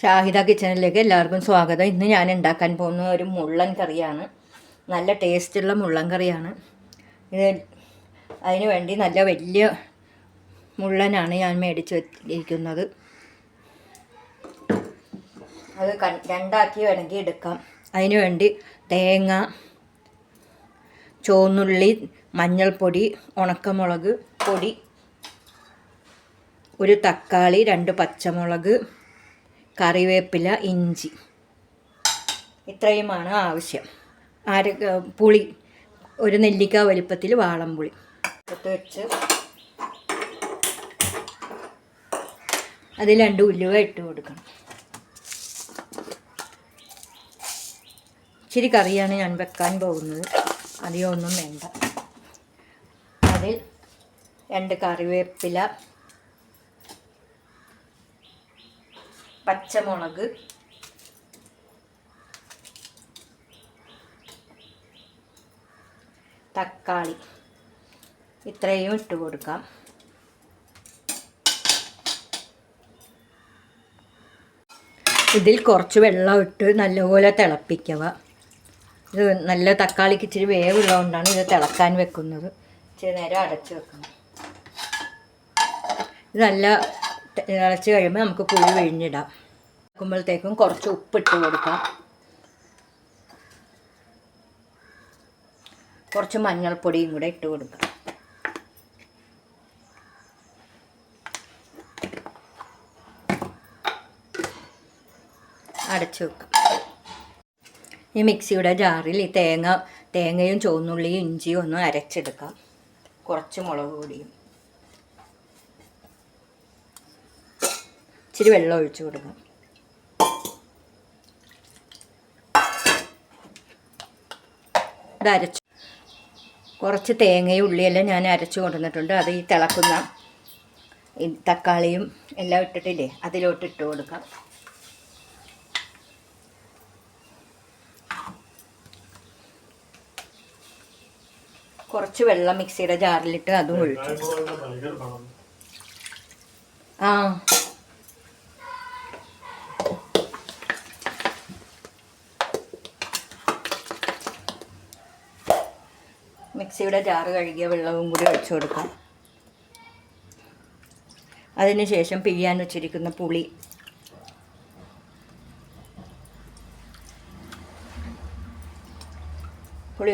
ഷാഹിദ കിച്ചണിലേക്ക് എല്ലാവർക്കും സ്വാഗതം. ഇന്ന് ഞാൻ ഉണ്ടാക്കാൻ പോകുന്ന ഒരു മുള്ളൻ കറിയാണ്. നല്ല ടേസ്റ്റുള്ള മുള്ളൻ കറിയാണ് ഇത്. അതിന് വേണ്ടി നല്ല വലിയ മുള്ളനാണ് ഞാൻ മേടിച്ച് വെച്ചിരിക്കുന്നത്. അത് രണ്ടാക്കി വേണമെങ്കിൽ എടുക്കാം. അതിന് വേണ്ടി തേങ്ങ, ചുവന്നുള്ളി, മഞ്ഞൾപ്പൊടി, ഉണക്കമുളക് പൊടി, ഒരു തക്കാളി, 2 പച്ചമുളക്, കറിവേപ്പില, ഇഞ്ചി, ഇത്രയുമാണ് ആവശ്യം. പുളി, ഒരു നെല്ലിക്ക വലിപ്പത്തിൽ വാളംപുളി ഇട്ട് വെച്ച് അതിൽ 2 ഉലുവ ഇട്ട് കൊടുക്കണം. ഇച്ചിരി കറിയാണ് ഞാൻ വെക്കാൻ പോകുന്നത്, അധികമൊന്നും വേണ്ട. അതിൽ 2 കറിവേപ്പില, പച്ചമുളക്, തക്കാളി, ഇത്രയും ഇട്ട് കൊടുക്കാം. ഇതിൽ കുറച്ച് വെള്ളം ഇട്ട് നല്ലപോലെ തിളപ്പിക്കുക. ഇത് നല്ല തക്കാളിക്ക് ഇച്ചിരി വേവുള്ളതുകൊണ്ടാണ് ഇത് തിളക്കാൻ വെക്കുന്നത്. ഇച്ചിരി നേരം അടച്ച് വെക്കണം. ഇത് നല്ല തിളച്ച് കഴിയുമ്പോൾ നമുക്ക് പുളി പിഴിഞ്ഞിടാം. വെക്കുമ്പോഴത്തേക്കും കുറച്ച് ഉപ്പിട്ട് കൊടുക്കാം. കുറച്ച് മഞ്ഞൾപ്പൊടിയും കൂടെ ഇട്ട് കൊടുക്കാം. അടച്ചു വെക്കാം. ഈ മിക്സിയുടെ ജാറിൽ ഈ തേങ്ങയും ചുവന്നുള്ളിയും ഇഞ്ചിയും ഒന്ന് അരച്ചെടുക്കാം. കുറച്ച് മുളക് പൊടിയും ഇച്ചിരി വെള്ളം ഒഴിച്ചു കൊടുക്കാം. ഇത് അരച്ചു കുറച്ച് തേങ്ങയും ഉള്ളിയെല്ലാം ഞാൻ അരച്ചു കൊണ്ടുവന്നിട്ടുണ്ട്. അത് ഈ തിളക്കുന്ന ഈ തക്കാളിയും എല്ലാം ഇട്ടിട്ടില്ലേ, അതിലോട്ട് ഇട്ട് കൊടുക്കാം. കുറച്ച് വെള്ളം മിക്സിയുടെ ജാറിലിട്ട് അതും ഒഴിച്ചു. മിക്സിയുടെ ജാറ് കഴുകിയ വെള്ളവും കൂടി ഒഴിച്ചു കൊടുക്കാം. അതിനുശേഷം പിഴിയാൻ വെച്ചിരിക്കുന്ന പുളി,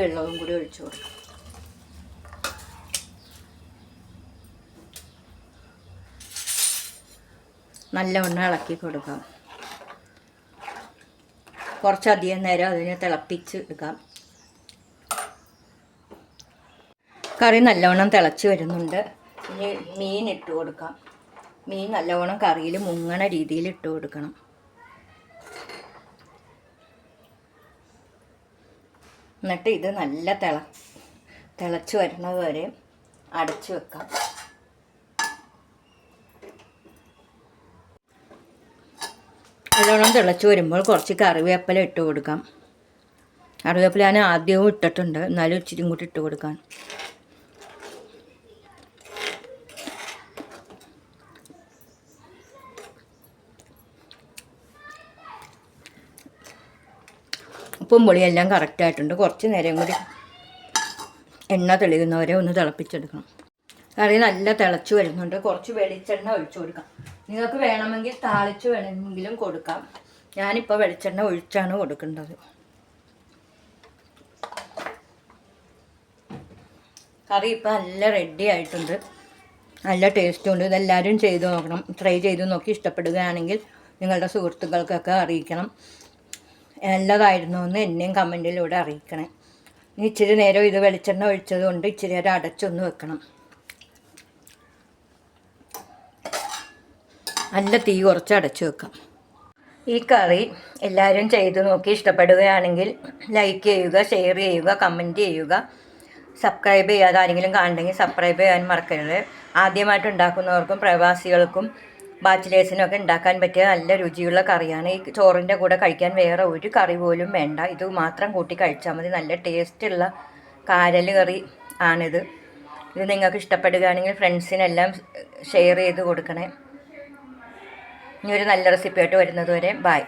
വെള്ളവും കൂടി ഒഴിച്ചു കൊടുക്കാം. നല്ലവണ്ണം ഇളക്കി കൊടുക്കാം. കുറച്ചധികം നേരം അതിനെ തിളപ്പിച്ച് എടുക്കാം. കറി നല്ലവണ്ണം തിളച്ച് വരുന്നുണ്ട്. ഇനി മീൻ ഇട്ട് കൊടുക്കാം. മീൻ നല്ലവണ്ണം കറിയിൽ മുങ്ങണ രീതിയിൽ ഇട്ട് കൊടുക്കണം. എന്നിട്ട് ഇത് നല്ല തിളച്ച് വരുന്നത് വരെ അടച്ചു വെക്കാം. നല്ലവണ്ണം തിളച്ച് വരുമ്പോൾ കുറച്ച് കറിവേപ്പില ഇട്ട് കൊടുക്കാം. കറിവേപ്പില ഞാൻ ആദ്യവും ഇട്ടിട്ടുണ്ട്, എന്നാലും ഇച്ചിരി കൂടി ഇട്ട് കൊടുക്കാം. ഉപ്പും പുളിയെല്ലാം കറക്റ്റായിട്ടുണ്ട്. കുറച്ച് നേരം കൂടി എണ്ണ തെളിയുന്നവരെ ഒന്ന് തിളപ്പിച്ചെടുക്കണം. കറി നല്ല തിളച്ച് വരുന്നുണ്ട്. കുറച്ച് വെളിച്ചെണ്ണ ഒഴിച്ചു കൊടുക്കാം. നിങ്ങൾക്ക് വേണമെങ്കിൽ താളിച്ച് വേണമെങ്കിലും കൊടുക്കാം. ഞാനിപ്പോൾ വെളിച്ചെണ്ണ ഒഴിച്ചാണ് കൊടുക്കേണ്ടത്. കറി ഇപ്പോൾ നല്ല റെഡി ആയിട്ടുണ്ട്. നല്ല ടേസ്റ്റും ഉണ്ട്. ഇതെല്ലാവരും ചെയ്ത് നോക്കണം. ട്രൈ ചെയ്ത് നോക്കി ഇഷ്ടപ്പെടുകയാണെങ്കിൽ നിങ്ങളുടെ സുഹൃത്തുക്കൾക്കൊക്കെ അറിയിക്കണം. നല്ലതായിരുന്നു എന്ന് എന്നെയും കമൻറ്റിലൂടെ അറിയിക്കണേ. ഇനി ഇച്ചിരി നേരം ഇത് വെളിച്ചെണ്ണ ഒഴിച്ചത് കൊണ്ട് ഇച്ചിരി നേരം അടച്ചൊന്ന് വെക്കണം. നല്ല തീ കുറച്ച് അടച്ചു വെക്കാം. ഈ കറി എല്ലാവരും ചെയ്ത് നോക്കി ഇഷ്ടപ്പെടുകയാണെങ്കിൽ ലൈക്ക് ചെയ്യുക, ഷെയർ ചെയ്യുക, കമൻറ്റ് ചെയ്യുക. സബ്സ്ക്രൈബ് ചെയ്യാതെ ആരെങ്കിലും കാണണമെങ്കിൽ സബ്സ്ക്രൈബ് ചെയ്യാൻ മറക്കരുത്. ആദ്യമായിട്ട് ഉണ്ടാക്കുന്നവർക്കും പ്രവാസികൾക്കും ബാച്ചിലേഴ്സിനൊക്കെ ഉണ്ടാക്കാൻ പറ്റിയ നല്ല രുചിയുള്ള കറിയാണ്. ഈ ചോറിൻ്റെ കൂടെ കഴിക്കാൻ വേറെ ഒരു കറി പോലും വേണ്ട. ഇത് മാത്രം കൂട്ടി കഴിച്ചാൽ മതി. നല്ല ടേസ്റ്റുള്ള കാരൽ കറി ആണിത്. ഇത് നിങ്ങൾക്ക് ഇഷ്ടപ്പെടുകയാണെങ്കിൽ ഫ്രണ്ട്സിനെല്ലാം ഷെയർ ചെയ്ത് കൊടുക്കണേ. ഇനി ഒരു നല്ല റെസിപ്പി ആയിട്ട് വരുന്നത് വരെ ബായ്.